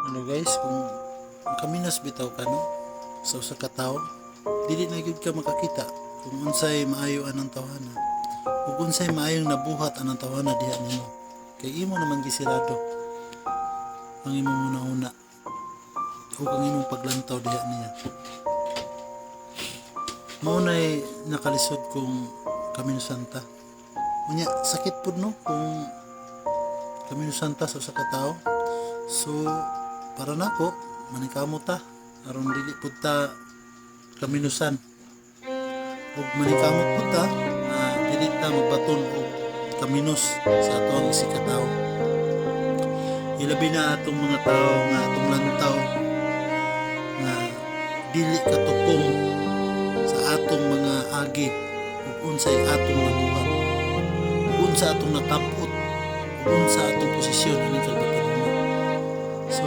Ano guys, kung kaminas bitaw ka no sa usa ka tawo, dili na gyud ka makakita kung unsay maayo anang tawhana ug unsay maayong nabuhat anang tawhana diha nimo. Kay imo naman gisirado ang imong una-una ug ang imong paglantaw diha niya. Mao nay nakalisod kung Camino Santa. Unya sakit pud no kung Camino Santa sa usa ka tawo. So para nako manikamo ta aron dili pud ta kaminusan ug manikamot pud ta dili ta magbaton og kaminos sa atong isikataw. Ilabi na atong mga tawo nga atong lantaw nga dili katupong sa atong mga agi ug unsay atong nabuhat ug unsa atong nakapot ug unsa atong posisyon ani kalbatanuna. So